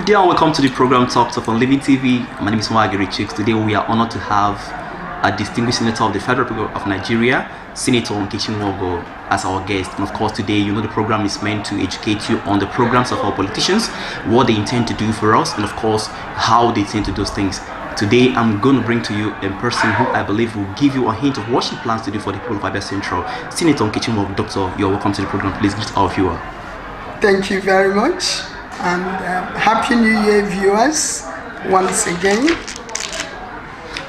day and welcome to the program Talks of Living TV. My name is Nwogu-Living. Today we are honored to have a distinguished senator of the Federal Republic of Nigeria, Senator Nkechi Nwogu, as our guest. And of course today, you know, the program is meant to educate you on the programs of our politicians, what they intend to do for us, and of course how they intend to do those things. Today I'm going to bring to you a person who I believe will give you a hint of what she plans to do for the people of Abia Central. Senator Nkechi Nwogu. Doctor, you're welcome to the program. Please greet our viewer. Thank you very much, and Happy New Year, viewers, once again.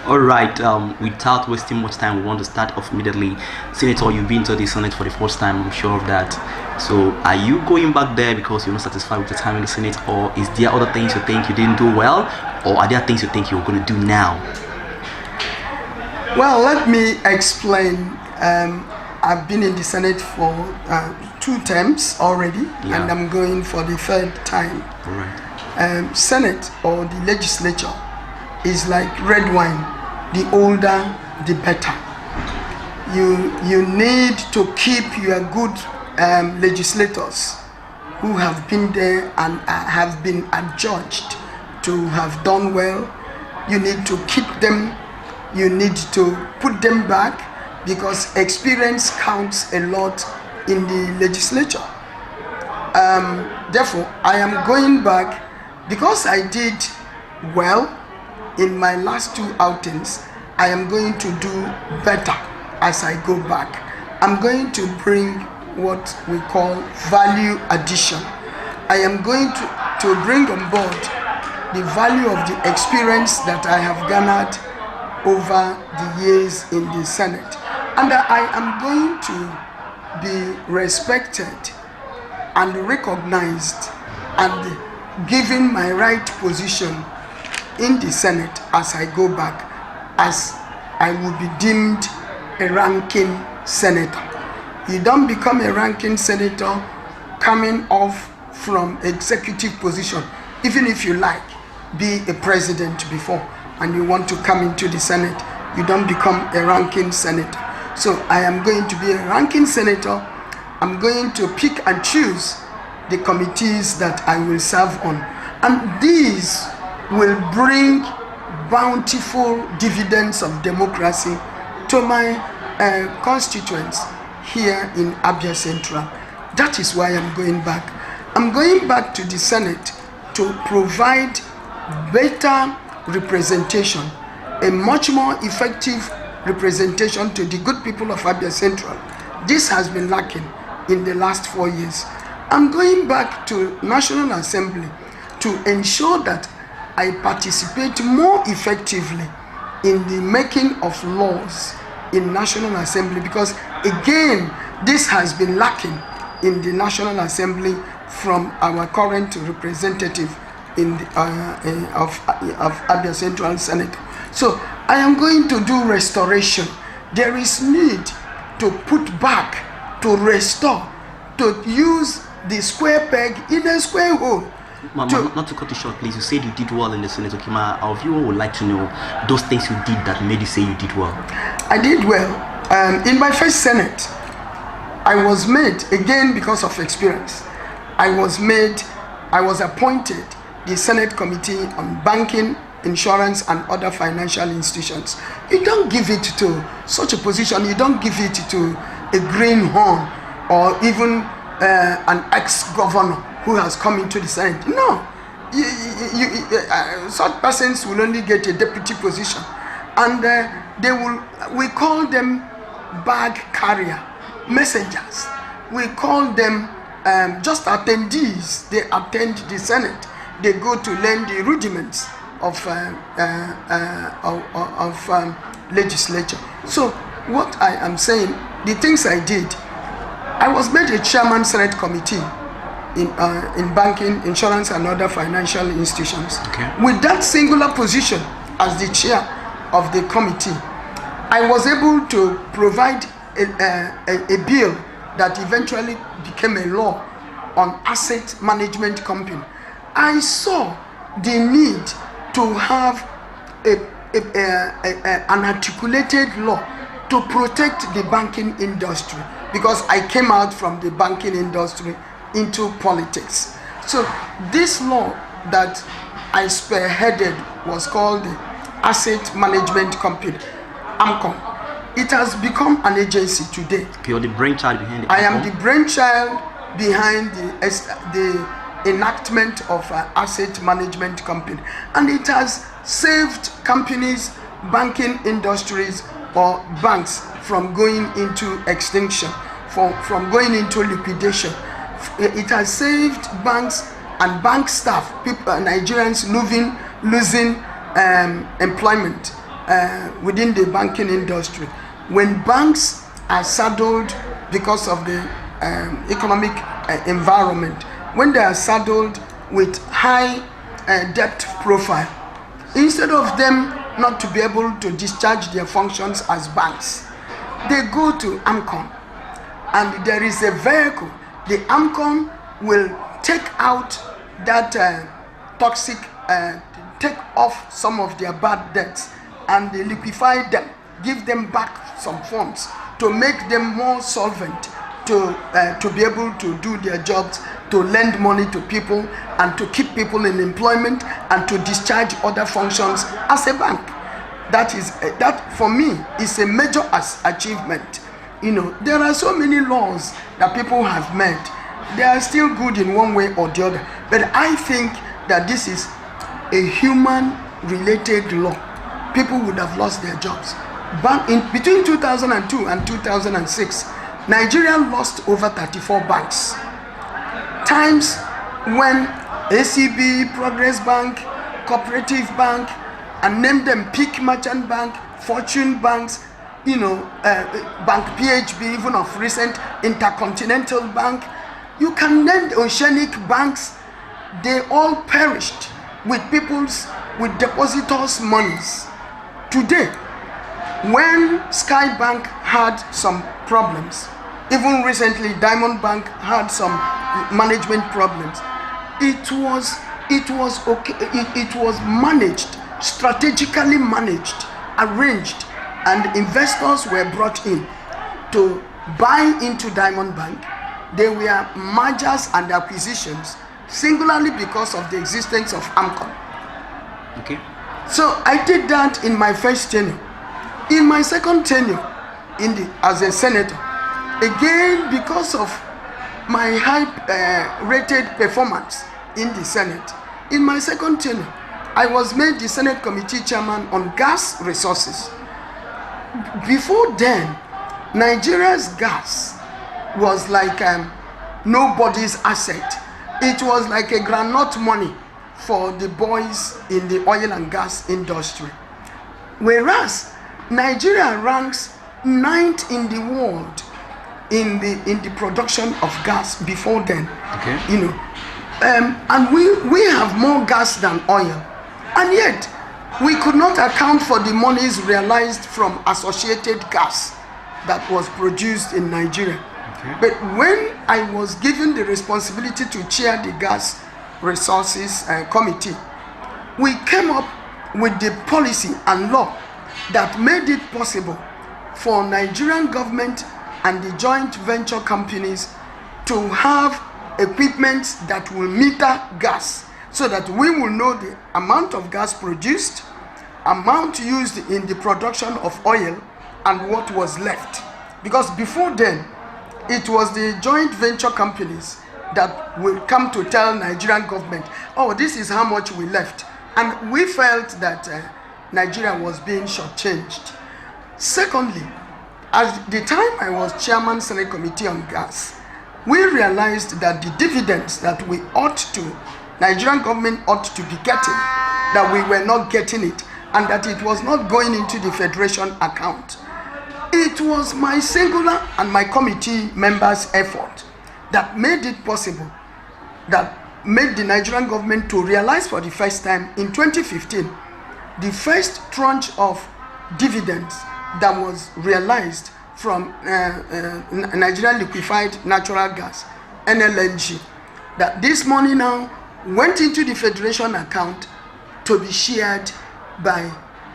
All right, without wasting much time, we want to start off immediately. Senator, you've been to the Senate for the first time, I'm sure of that. So are you going back there because you're not satisfied with your time in the Senate, or is there other things you think you didn't do well, or are there things you think you're going to do now? Well, let me explain. I've been in the Senate for 2 terms already, and I'm going for the 3rd time. All right. Senate or the legislature is like red wine. The older, the better. You need to keep your good legislators who have been there and have been adjudged to have done well. You need to keep them. You need to put them back, because experience counts a lot in the legislature. Therefore, I am going back because I did well in my last 2 outings. I am going to do better as I go back. I'm going to bring what we call value addition. I am going to bring on board the value of the experience that I have garnered over the years in the Senate. And I am going to be respected and recognized and given my right position in the Senate as I go back, as I will be deemed a ranking senator. You don't become a ranking senator coming off from executive position, even if you like be a president before and you want to come into the Senate. You don't become a ranking senator. So I am going to be a ranking senator. I'm going to pick and choose the committees that I will serve on, and these will bring bountiful dividends of democracy to my constituents here in Abia Central. That is why I'm going back. I'm going back to the Senate to provide better representation, a much more effective representation to the good people of Abia Central. This has been lacking in the last 4 years. I'm going back to National Assembly to ensure that I participate more effectively in the making of laws in National Assembly, because again, this has been lacking in the National Assembly from our current representative in the, of Abia Central Senate. So I am going to do restoration. There is need to put back, to restore, to use the square peg in a square hole. Not to cut you short, please. You said you did well in the Senate. Okay, our viewer would like to know those things you did that made you say you did well. I did well. In my first Senate, I was made, again because of experience, I was appointed the Senate Committee on Banking, Insurance and other financial institutions. You don't give it to such a position. You don't give it to a greenhorn or even an ex-governor who has come into the Senate. No, such persons will only get a deputy position, and we call them bag carrier, messengers. We call them just attendees. They attend the Senate. They go to learn the rudiments of legislature. So what I am saying, the things I did, I was made a chairman Senate committee in banking, insurance and other financial institutions. Okay. With that singular position as the chair of the committee, I was able to provide a bill that eventually became a law on asset management company. I saw the need to have an articulated law to protect the banking industry, because I came out from the banking industry into politics. So this law that I spearheaded was called the Asset Management Company, AMCOM. It has become an agency today. Okay, you're the brainchild behind it. I am the brainchild behind the enactment of an asset management company, and it has saved companies, banking industries, or banks from going into extinction, from going into liquidation. It has saved banks and bank staff, people, Nigerians losing employment within the banking industry. When banks are saddled because of the economic environment, when they are saddled with high debt profile, instead of them not to be able to discharge their functions as banks, they go to AMCOM, and there is a vehicle. The AMCOM will take out that toxic, take off some of their bad debts, and they liquefy them, give them back some funds to make them more solvent, to be able to do their jobs, to lend money to people, and to keep people in employment, and to discharge other functions as a bank. That for me is a major achievement. You know, there are so many laws that people have made. They are still good in one way or the other, but I think that this is a human-related law. People would have lost their jobs. Between 2002 and 2006, Nigeria lost over 34 banks. Times when ACB, Progress Bank, Cooperative Bank, and name them, Peak Merchant Bank, Fortune Banks, you know, Bank PHB, even of recent, Intercontinental Bank, you can name the oceanic banks, they all perished with depositors' monies. Today, when Sky Bank had some problems, even recently Diamond Bank had some management problems, it was managed, strategically managed, arranged, and investors were brought in to buy into Diamond Bank. They were mergers and acquisitions singularly because of the existence of AMCOM. Okay. So I did that in my first tenure. In my second tenure, as a senator, again because of my high rated performance in the Senate, in my second tenure, I was made the Senate Committee Chairman on Gas Resources. Before then, Nigeria's gas was like nobody's asset. It was like a groundnut money for the boys in the oil and gas industry. Whereas Nigeria ranks 9th in the world in the production of gas before then. Okay. You know, and we have more gas than oil, and yet we could not account for the monies realized from associated gas that was produced in Nigeria. Okay. But when I was given the responsibility to chair the Gas Resources Committee, we came up with the policy and law that made it possible for Nigerian government and the joint venture companies to have equipment that will meter gas, so that we will know the amount of gas produced, amount used in the production of oil, and what was left. Because before then, it was the joint venture companies that will come to tell Nigerian government, oh, this is how much we left. And we felt that Nigeria was being shortchanged. Secondly, at the time I was Chairman Senate Committee on Gas, we realized that the dividends that we Nigerian government ought to be getting, that we were not getting it, and that it was not going into the Federation account. It was my singular and my committee members' effort that made it possible, that made the Nigerian government to realize for the first time in 2015, the first tranche of dividends that was realized from Nigerian liquefied natural gas, NLNG, that this money now went into the Federation account to be shared by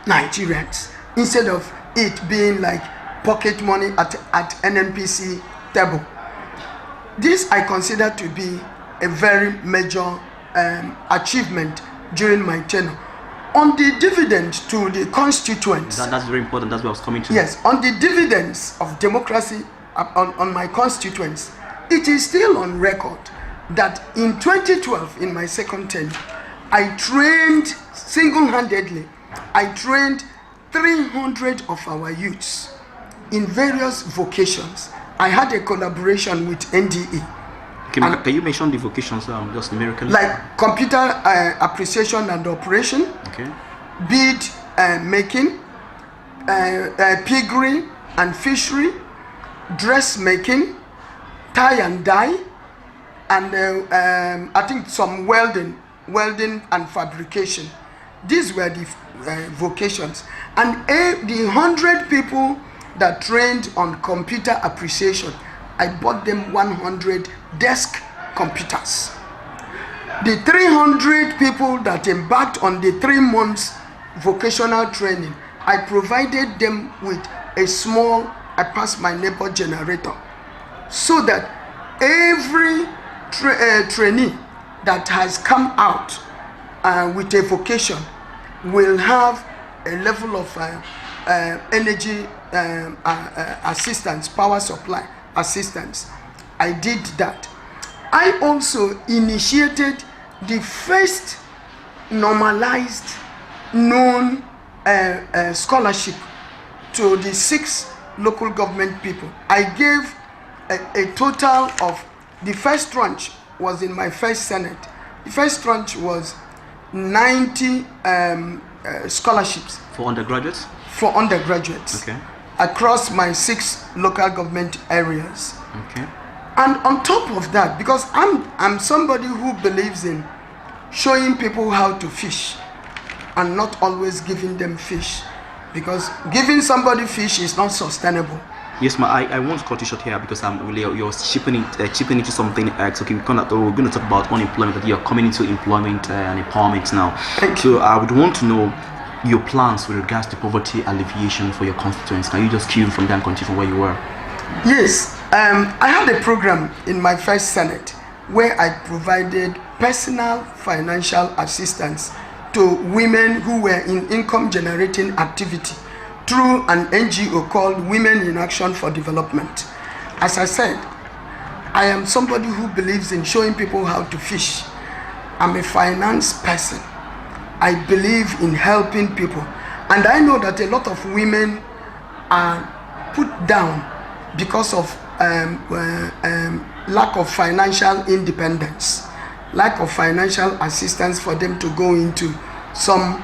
Nigerians, instead of it being like pocket money at NNPC table. This I consider to be a very major achievement during my tenure. On the dividend to the constituents. That's very important. That's what I was coming to. Yes, on the dividends of democracy on my constituents, it is still on record that in 2012, in my second tenure, I trained single-handedly. I trained 300 of our youths in various vocations. I had a collaboration with NDE. Can you mention the vocations just numerically? Like computer appreciation and operation, okay, bead making, piggery and fishery, dressmaking, tie and dye, and I think some welding and fabrication. These were the vocations. And the 100 people that trained on computer appreciation, I bought them 100 desk computers. The 300 people that embarked on the 3 months vocational training, I provided them with a small I pass my neighbor generator, so that every trainee that has come out with a vocation will have a level of energy assistance, power supply assistance. I did that. I also initiated the first normalized known scholarship to the 6 local government people. I gave a total of, the first tranche was in my first Senate. The first tranche was 90 scholarships. For undergraduates? For undergraduates. Okay. Across my 6 local government areas. Okay. And on top of that, because I'm somebody who believes in showing people how to fish and not always giving them fish, because giving somebody fish is not sustainable. Yes, I won't cut you short here because you're chipping into something. So we're going to talk about unemployment, that you're coming into employment and empowerment now. So I would want to know your plans with regards to poverty alleviation for your constituents. Can you just cue from there and continue from where you were? Yes, I had a program in my first Senate where I provided personal financial assistance to women who were in income generating activity through an NGO called Women in Action for Development. As I said, I am somebody who believes in showing people how to fish. I'm a finance person. I believe in helping people. And I know that a lot of women are put down because of lack of financial independence, lack of financial assistance for them to go into some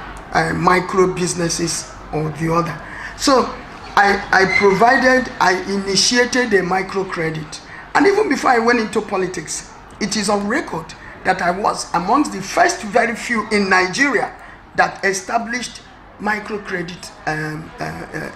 micro businesses or the other. So I initiated a microcredit. And even before I went into politics, it is on record that I was amongst the first very few in Nigeria that established microcredit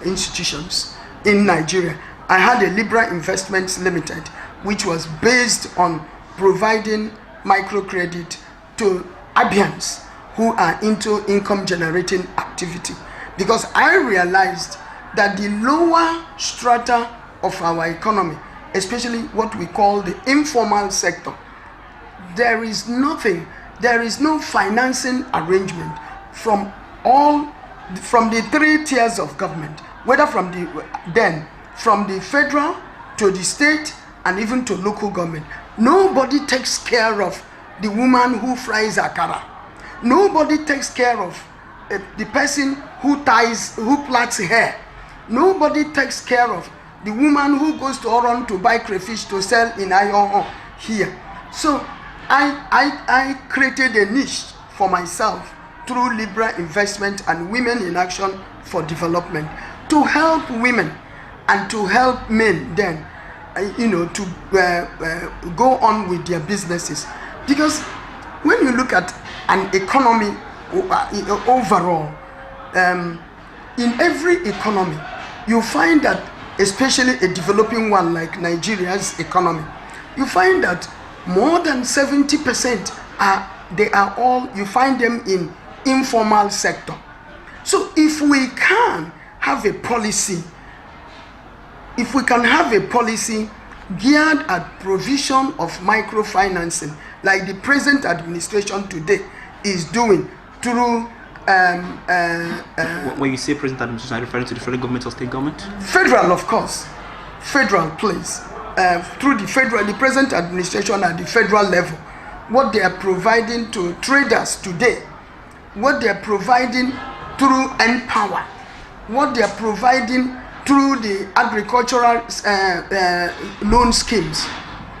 institutions in Nigeria. I had a Libra Investments Limited, which was based on providing microcredit to Abians who are into income generating activity. Because I realized that the lower strata of our economy, especially what we call the informal sector, there is no financing arrangement from the 3 tiers of government, whether from the federal to the state and even to local government. Nobody takes care of the woman who fries akara. Nobody takes care of the person who plats hair. Nobody takes care of the woman who goes to Oron to buy crayfish to sell in Ayoho here. So I created a niche for myself through Libra Investment and Women in Action for Development to help women and to help men then, to go on with their businesses. Because when you look at an economy overall, in every economy, you find that, especially a developing one like Nigeria's economy, you find that more than 70% you find them in informal sector. So if we can have a policy geared at provision of microfinancing, like the present administration today is doing through when you say present administration, are you referring to the federal government or state government? Federal, of course. Federal, please. Through the present administration at the federal level, what they are providing to traders today, what they are providing through Empower, what they are providing through the agricultural loan schemes.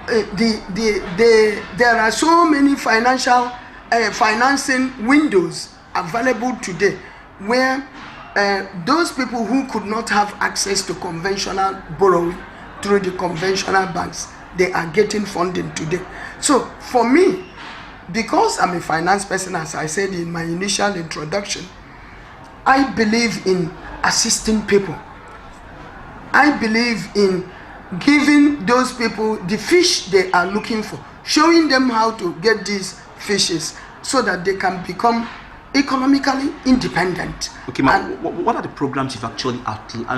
There are so many financing windows available today where those people who could not have access to conventional borrowing through the conventional banks, they are getting funding today. So for me, because I'm a finance person, as I said in my initial introduction, I believe in assisting people. I believe in giving those people the fish they are looking for, showing them how to get these fishes so that they can become economically independent. Okay, what are the programs you've actually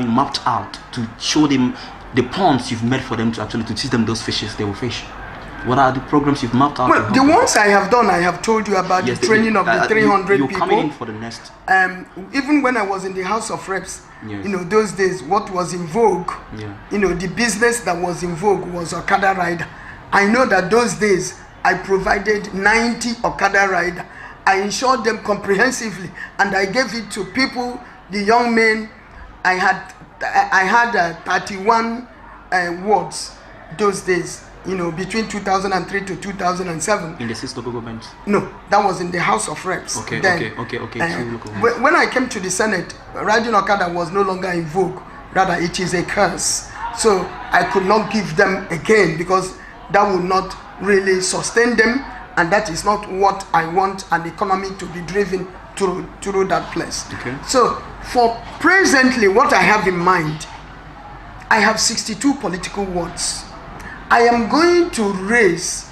mapped out to show them the ponds you've made for them to teach them those fishes they will fish? What are the programs you've mapped out? Well, the ones I have done, I have told you about. Yes, the training of the 300 people. You're coming in for the next. Even when I was in the House of Reps, yes, those days, what was in vogue, the business that was in vogue was Okada rider. I know that those days, I provided 90 Okada rider. I insured them comprehensively, and I gave it to people, the young men. I had 31 wards those days. Between 2003 to 2007. In the 6 local government? No, that was in the House of Reps. Okay. When I came to the Senate, riding Okada was no longer in vogue. Rather, it is a curse. So I could not give them again because that would not really sustain them, and that is not what I want an economy to be driven through that place. Okay. So for presently, what I have in mind, I have 62 political wards. I am going to raise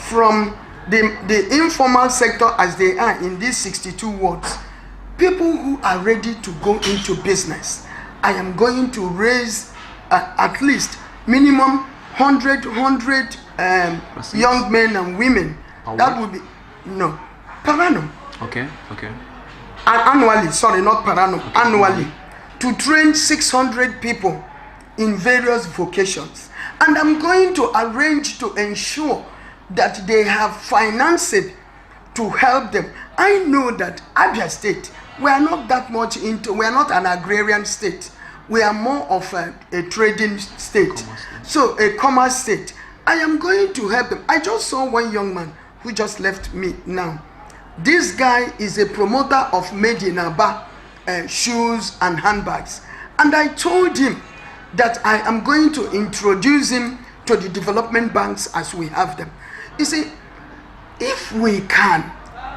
from the informal sector as they are in these 62 wards, people who are ready to go into business. I am going to raise at least minimum 100 young men and women. That would be, no, per annum. Okay. Annually, sorry, not per annum, annually, to train 600 people in various vocations. And I'm going to arrange to ensure that they have financing to help them. I know that Abia State, we are not that much we are not an agrarian state. We are more of a trading state. So a commerce state. I am going to help them. I just saw one young man who just left me now. This guy is a promoter of made in Aba shoes and handbags. And I told him that I am going to introduce him to the development banks as we have them. You see, if we can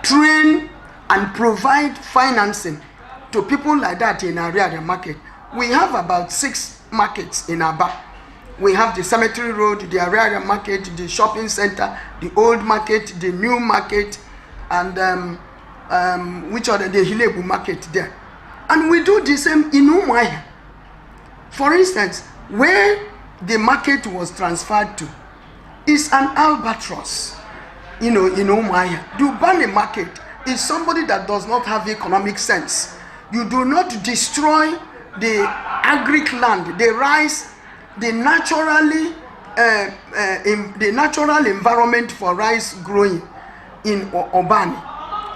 train and provide financing to people like that in Ariaria market, we have about 6 markets in Aba. We have the Cemetery Road, the Ariaria market, the shopping center, the old market, the new market, and which are the Hilebu market there. And we do the same in Umuahia. For instance, where the market was transferred to is an albatross, in Umuahia. Dubane market is somebody that does not have economic sense. You do not destroy the agric land, the rice, the natural environment for rice growing in Obani,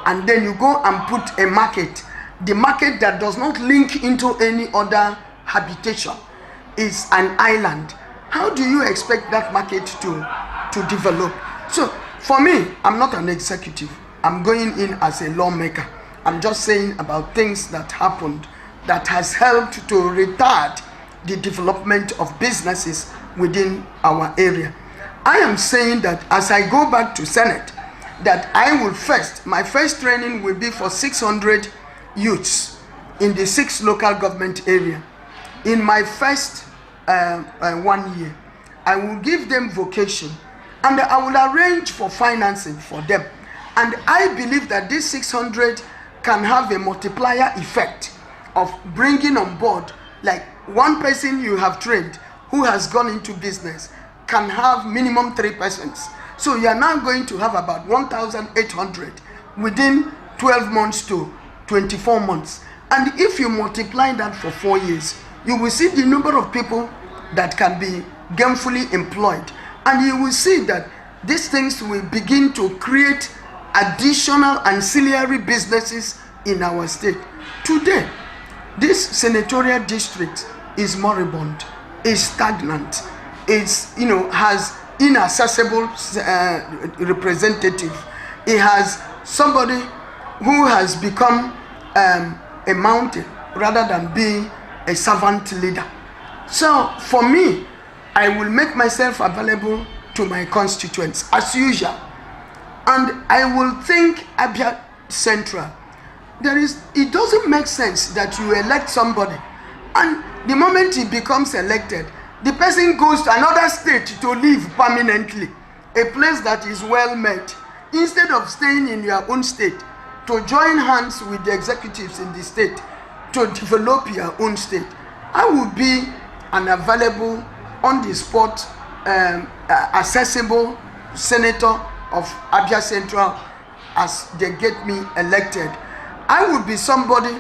and then you go and put a market, the market that does not link into any other habitation is an island. How do you expect that market to develop? So for me, I'm not an executive. I'm going in as a lawmaker. I'm just saying about things that happened that has helped to retard the development of businesses within our area. I am saying that as I go back to Senate, that my first training will be for 600 youths in the 6 local government area. In my first 1 year, I will give them vocation, and I will arrange for financing for them. And I believe that this 600 can have a multiplier effect of bringing on board, like one person you have trained who has gone into business can have minimum 3 persons. So you are now going to have about 1,800 within 12 months to 24 months. And if you multiply that for 4 years, you will see the number of people that can be gainfully employed. And you will see that these things will begin to create additional ancillary businesses in our state. Today, this senatorial district is moribund, is stagnant, has inaccessible representative. It has somebody who has become a mountain rather than being a servant leader. So for me, I will make myself available to my constituents as usual, and I will think Abia Central. It doesn't make sense that you elect somebody, and the moment he becomes elected, the person goes to another state to live permanently, a place that is well met, instead of staying in your own state to join hands with the executives in the state to develop your own state. I will be an available, on the spot, accessible senator of Abia Central as they get me elected. I will be somebody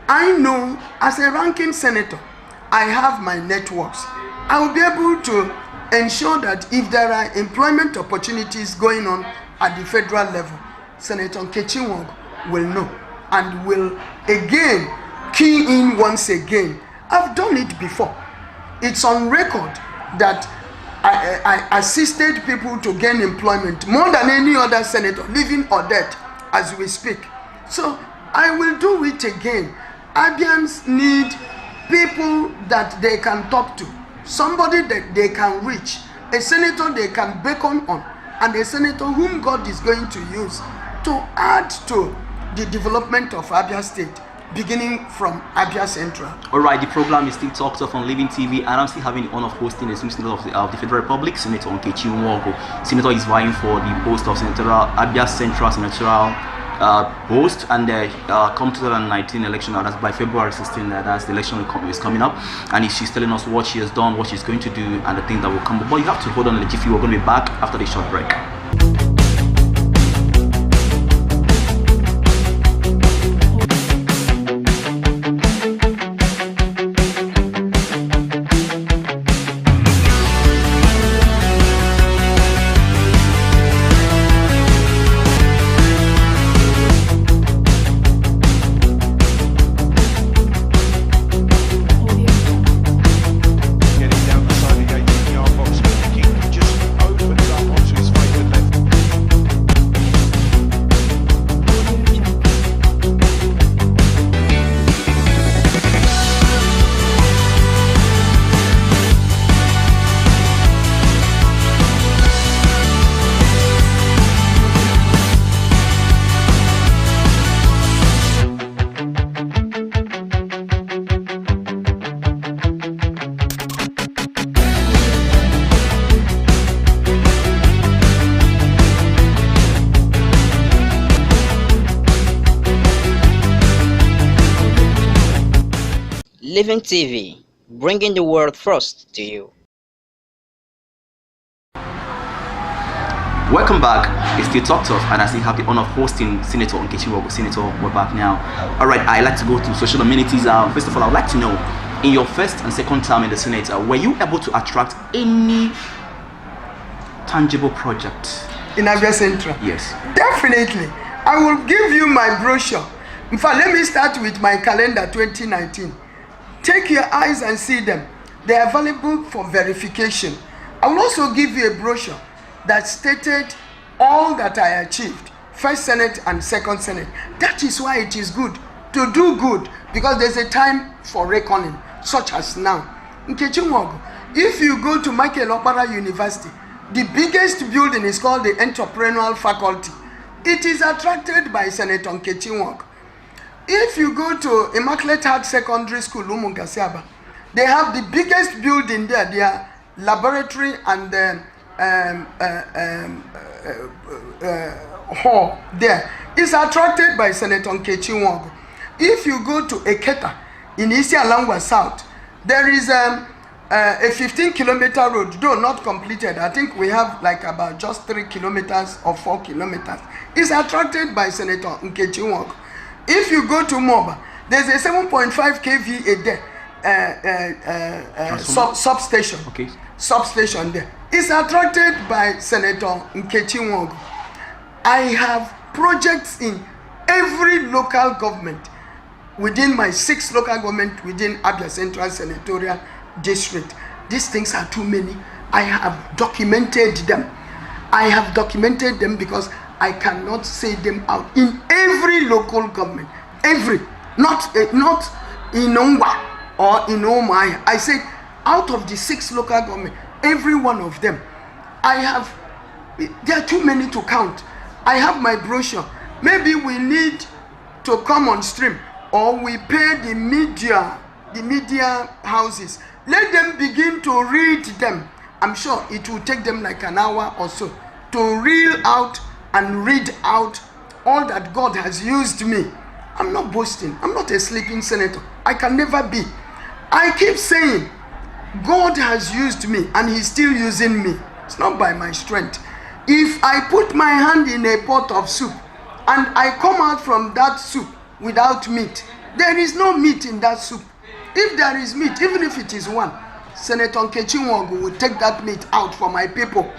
I know as a ranking senator. I have my networks. I will be able to ensure that if there are employment opportunities going on at the federal level, Senator Nkechi will know and will again key in once again. I've done it before. It's on record that I assisted people to gain employment more than any other senator, living or dead, as we speak. So I will do it again. Abians need people that they can talk to, somebody that they can reach, a senator they can beckon on, and a senator whom God is going to use to add to the development of Abia State, beginning from Abia Central. Alright, the program is still Talks of on Living TV, and I'm still having the honor of hosting the Senator of the Federal Republic, Senator Nkechi Nwogu. Senator is vying for the post of Senatorial Abia Central Senatorial post, and come 2019 election, that's by February 16, that's the election is coming up, and she's telling us what she has done, what she's going to do, and the things that will come. But you have to hold on a jiffy. We're going to be back after the short break. Living TV, bringing the world first to you. Welcome back. It's still Talk Tough, and I still have the honor of hosting Senator Nkechi Nwogu. Senator, we're back now. Alright, I'd like to go to social amenities. First of all, I would like to know, in your first and second term in the Senate, were you able to attract any tangible project In Abia Central? Yes. Definitely. I will give you my brochure. In fact, let me start with my calendar 2019. Take your eyes and see them. They are available for verification. I will also give you a brochure that stated all that I achieved, first Senate and second Senate. That is why it is good to do good, because there's a time for reckoning, such as now. Nkechi Nwogu, if you go to Michael Okpara University, the biggest building is called the Entrepreneurial Faculty. It is attracted by Senator Nkechi Nwogu. If you go to Immaculate Heart Secondary School, Umungasiaba, they have the biggest building there, their laboratory and hall there is attracted by Senator Nkechi Nwogu. If you go to Eketa in Isialangwa South, there is a 15-kilometer road, though not completed. I think we have like about just 3 kilometers or 4 kilometers. Is attracted by Senator Nkechi Nwogu. If you go to Moba, there's a 7.5 kV a day substation. Okay. Substation there. It's attracted by Senator Nkechi Nwogu. I have projects in every local government within my 6 local government within Abia Central Senatorial District. These things are too many. I have documented them. I have documented them because I cannot say them out in every local government. Every, not in Nongwa or in Omai. I said out of the 6 local government, every one of them. I have, there are too many to count. I have my brochure. Maybe we need to come on stream, or we pay the media houses. Let them begin to read them. I'm sure it will take them like an hour or so to reel out and read out all that God has used me. I'm not boasting. I'm not a sleeping senator. I can never be. I keep saying God has used me and he's still using me. It's not by my strength. If I put my hand in a pot of soup and I come out from that soup without meat, there is no meat in that soup. If there is meat, even if it is one, Senator Nkechi Nwogu will take that meat out for my people.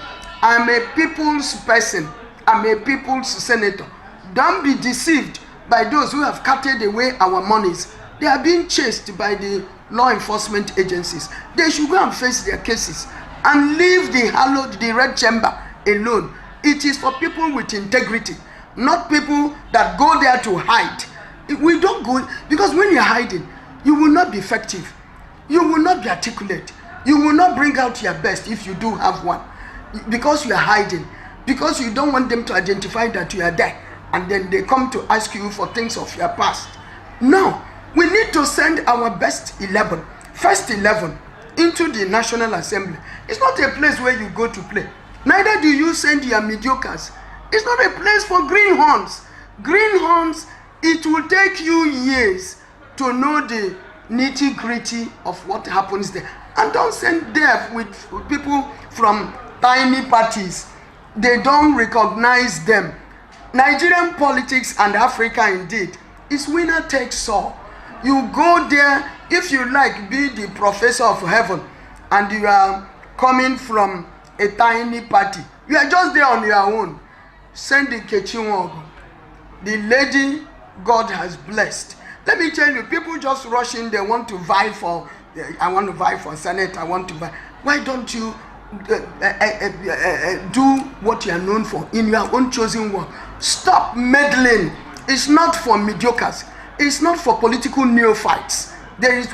I'm a people's person. I'm a people's senator. Don't be deceived by those who have carted away our monies. They are being chased by the law enforcement agencies. They should go and face their cases and leave the red chamber alone. It is for people with integrity, not people that go there to hide. We don't go, because when you're hiding, you will not be effective. You will not be articulate. You will not bring out your best if you do have one. Because you are hiding. Because you don't want them to identify that you are there. And then they come to ask you for things of your past. No. We need to send our best 11, first 11, into the National Assembly. It's not a place where you go to play. Neither do you send your mediocres. It's not a place for greenhorns. Greenhorns, it will take you years to know the nitty-gritty of what happens there. And don't send them with people from tiny parties. They don't recognize them. Nigerian politics and Africa indeed is winner takes all. You go there, if you like, be the professor of heaven, and you are coming from a tiny party. You are just there on your own. Send the Nkechi Nwogu, the lady God has blessed. Let me tell you, people just rush in, they want to vie for, I want to vie for Senate, I want to vie. Why don't you do what you are known for in your own chosen work? Stop meddling. It's not for mediocres. It's not for political neophytes.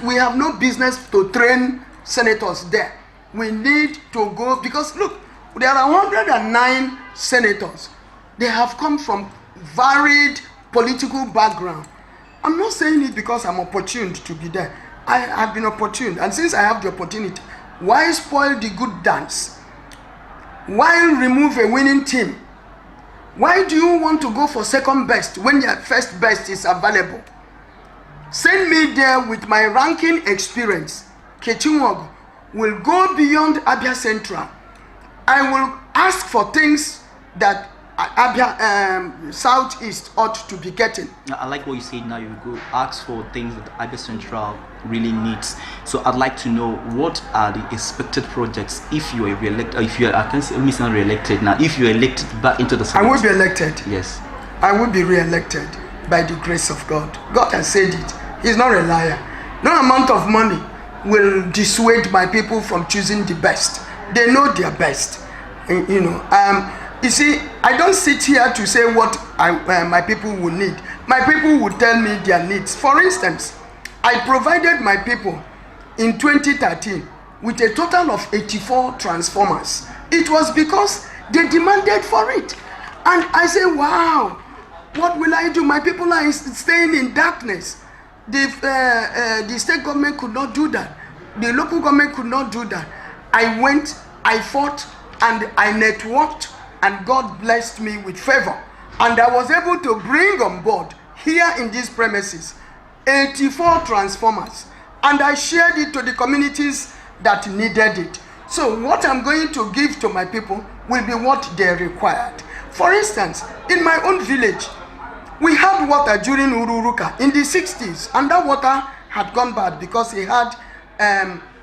We have no business to train senators there. We need to go, because look, there are 109 senators. They have come from varied political background. I'm not saying it because I'm opportuned to be there. I have been opportuned, and since I have the opportunity, why spoil the good dance? Why remove a winning team? Why do you want to go for second best when your first best is available? Send me there with my ranking experience. Nkechi Nwogu will go beyond Abia Central. I will ask for things that Abia Southeast ought to be getting. I like what you say now. You go ask for things that Abia Central really needs. So I'd like to know, what are the expected projects if you are re-elected? If you are, I can't say not re-elected now. If you are elected back into the Senate. I will be elected. Yes. I will be re-elected by the grace of God. God has said it. He's not a liar. No amount of money will dissuade my people from choosing the best. They know their best. You see, I don't sit here to say what my people will need. My people will tell me their needs. For instance, I provided my people in 2013 with a total of 84 transformers. It was because they demanded for it. And I say, wow, what will I do? My people are staying in darkness. The state government could not do that. The local government could not do that. I went, I fought, and I networked, and God blessed me with favor. And I was able to bring on board here in these premises 84 transformers. And I shared it to the communities that needed it. So what I'm going to give to my people will be what they required. For instance, in my own village, we had water during Ururuka in the 60s, and that water had gone bad because it had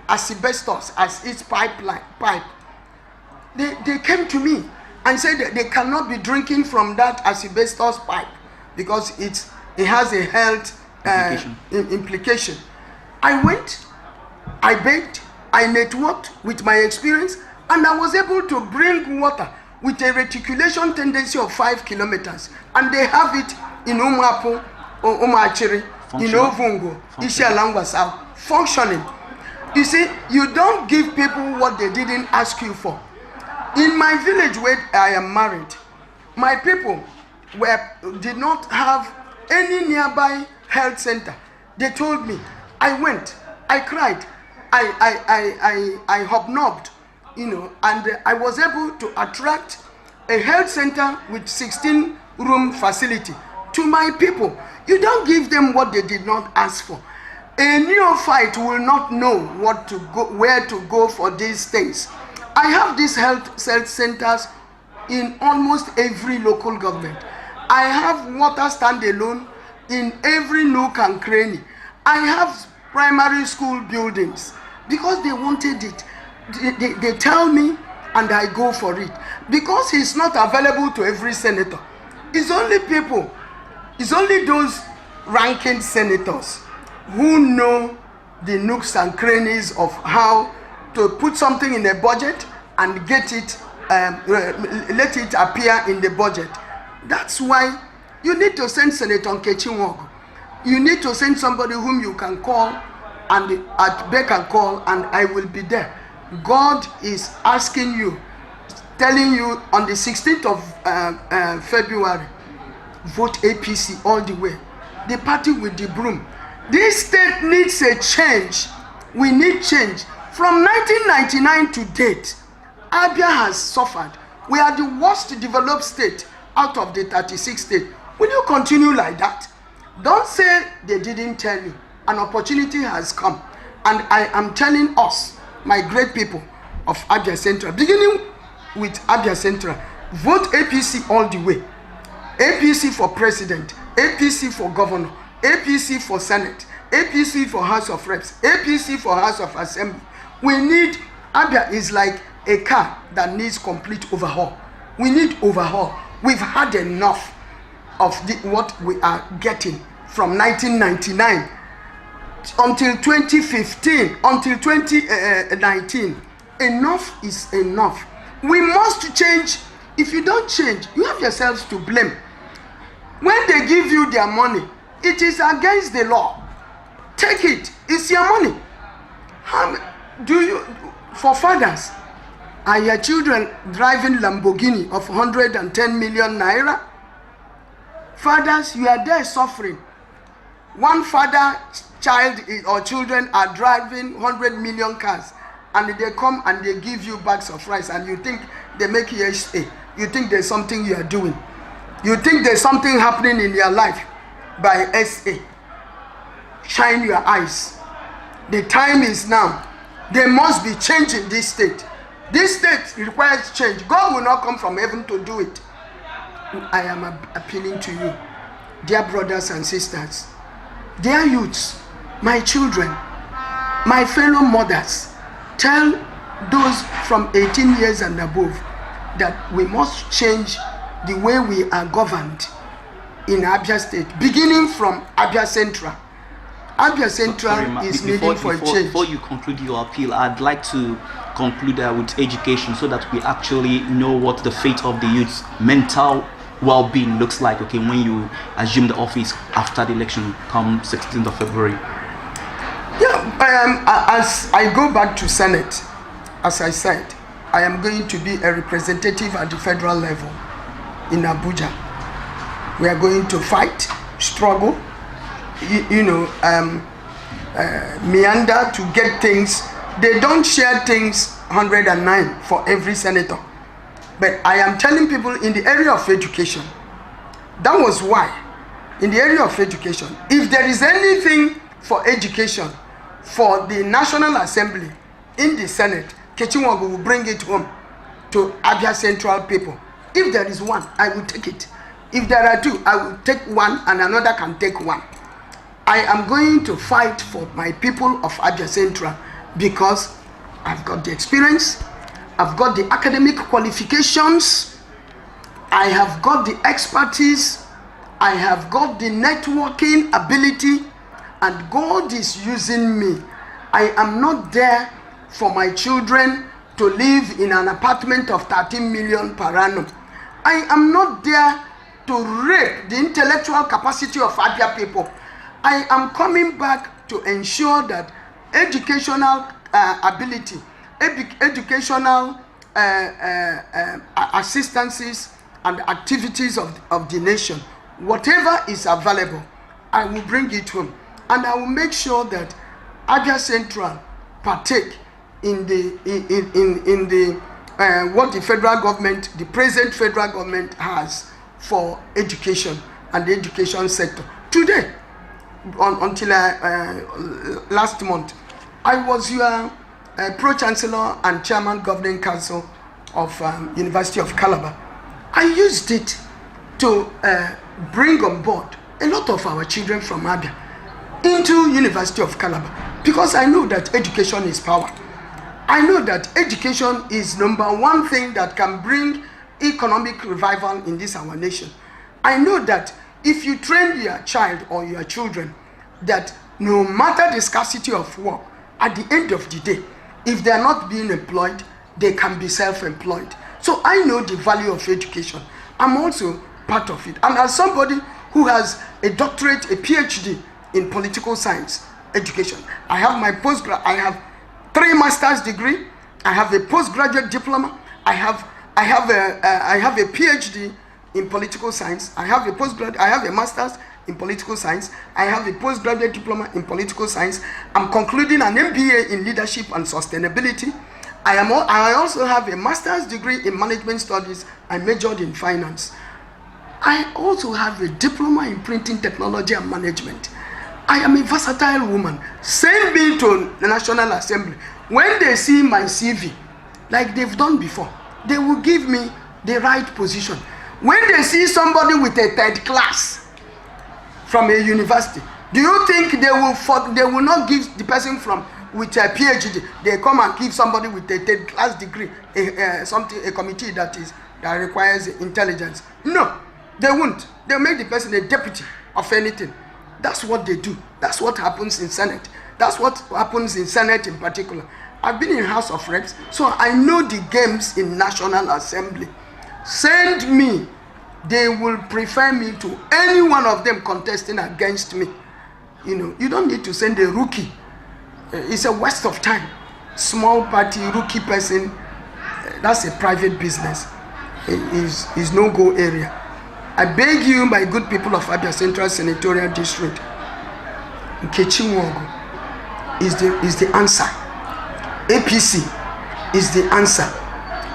asbestos as its pipe. They came to me and said that they cannot be drinking from that asbestos pipe because it has a health implication. I went, I begged, I networked with my experience, and I was able to bring water with a reticulation tendency of 5 kilometers, and they have it in Umapo, Umachiri, in Ovungo, Ishialangwa South, functioning. You see, you don't give people what they didn't ask you for. In my village where I am married, my people did not have any nearby health center. They told me. I went, I cried, I hobnobbed, and I was able to attract a health center with 16-room facility to my people. You don't give them what they did not ask for. A neophyte will not know where to go for these things. I have these health centers in almost every local government. I have water standalone in every nook and cranny. I have primary school buildings because they wanted it. They tell me and I go for it. Because it's not available to every senator. It's only those ranking senators who know the nooks and crannies of how to put something in a budget and get it, let it appear in the budget. That's why you need to send Senator Nkechi Nwogu. You need to send somebody whom you can call and at beck and call, and I will be there. God is asking you, telling you on the 16th of February, vote APC all the way. The party with the broom. This state needs a change. We need change. From 1999 to date, Abia has suffered. We are the worst developed state out of the 36 states. Will you continue like that? Don't say they didn't tell you. An opportunity has come. And I am telling us, my great people of Abia Central, beginning with Abia Central, vote APC all the way. APC for president, APC for governor, APC for senate, APC for House of Reps, APC for House of Assembly. We need, Abia is like a car that needs complete overhaul. We need overhaul. We've had enough of what we are getting from 1999 until 2015, until 2019. Enough is enough. We must change. If you don't change, you have yourselves to blame. When they give you their money, it is against the law. Take it. It's your money. How do you, for fathers, are your children driving Lamborghini of 110 million naira? Fathers, you are there suffering. One father, child or children are driving 100 million cars, and they come and they give you bags of rice, and you think they make you SA. You think there's something you are doing. You think there's something happening in your life by SA. Shine your eyes. The time is now. There must be change in this state. This state requires change. God will not come from heaven to do it. I am appealing to you, dear brothers and sisters, dear youths, my children, my fellow mothers. Tell those from 18 years and above that we must change the way we are governed in Abia State, beginning from Abia Central. Abia Central is needing for a change. Before you conclude your appeal, I'd like to conclude with education so that we actually know what the fate of the youth's mental well-being looks like, okay, when you assume the office after the election come 16th of February. Yeah, as I go back to Senate, as I said, I am going to be a representative at the federal level in Abuja. We are going to fight, struggle, meander to get things. They don't share things 109 for every senator. But I am telling people in the area of education, that was why, in the area of education, if there is anything for education, for the National Assembly in the Senate, Nkechi Nwogu will bring it home to Abia Central people. If there is one, I will take it. If there are two, I will take one and another can take one. I am going to fight for my people of Abia Central because I've got the experience, I've got the academic qualifications, I have got the expertise, I have got the networking ability, and God is using me. I am not there for my children to live in an apartment of 13 million per annum. I am not there to rape the intellectual capacity of Abia people. I am coming back to ensure that educational ability, educational assistances and activities of the nation, whatever is available, I will bring it home. And I will make sure that Abia Central partake in the what the federal government, the present federal government has for education and the education sector. Today, until last month, I was your Pro-Chancellor and Chairman Governing Council of University of Calabar. I used it to bring on board a lot of our children from Abia into University of Calabar because I know that education is power. I know that education is number one thing that can bring economic revival in this our nation. I know that if you train your child or your children that no matter the scarcity of work, at the end of the day, if they are not being employed, they can be self-employed. So I know the value of education. I'm also part of it. And as somebody who has a doctorate, a PhD in political science education, I have my postgrad, I have 3 master's degree, I have a postgraduate diploma, I have a PhD in political science, I have a master's in political science, I have a postgraduate diploma in political science, I'm concluding an MBA in leadership and sustainability. I also have a master's degree in management studies. I majored in finance. I also have a diploma in printing technology and management. I am a versatile woman. Send me to the National Assembly. When they see my CV, like they've done before, they will give me the right position. When they see somebody with a 3rd class from a university, do you think they will not give the person with a PhD? They come and give somebody with a 3rd class degree a committee that requires intelligence? No, they won't. They'll make the person a deputy of anything. That's what they do. That's what happens in Senate. That's what happens in Senate in particular. I've been in House of Reps, so I know the games in National Assembly. Send me. They will prefer me to any one of them contesting against me. You don't need to send a rookie. It's a waste of time. Small party, rookie person, that's a private business. It is no-go area. I beg you, my good people of Abia Central Senatorial District, Nkechi Nwogu is the answer. APC is the answer.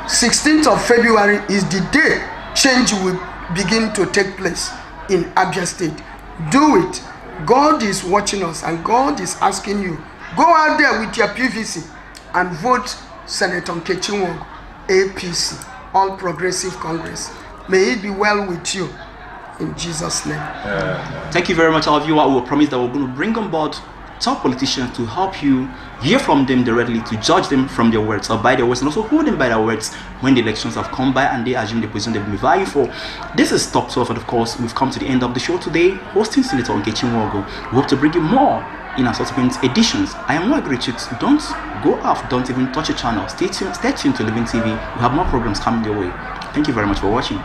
16th of February is the day change will begin to take place in Abia State. Do it. God is watching us and God is asking you, go out there with your PVC and vote Senator Nkechi Nwogu, APC, All Progressive Congress. May it be well with you in Jesus' name. Thank you very much, all of you. I will promise that we're going to bring on board top politicians to help you hear from them directly, to judge them from their words or by their words, and also hold them by their words when the elections have come by and they assume the position they've been vying for. This is Top 12, and of course, we've come to the end of the show today, hosting Senator Nkechi Nwogu. We hope to bring you more in our subsequent editions. I am Nwogu. Don't go off, don't even touch the channel. Stay tuned to Living TV. We have more programs coming your way. Thank you very much for watching.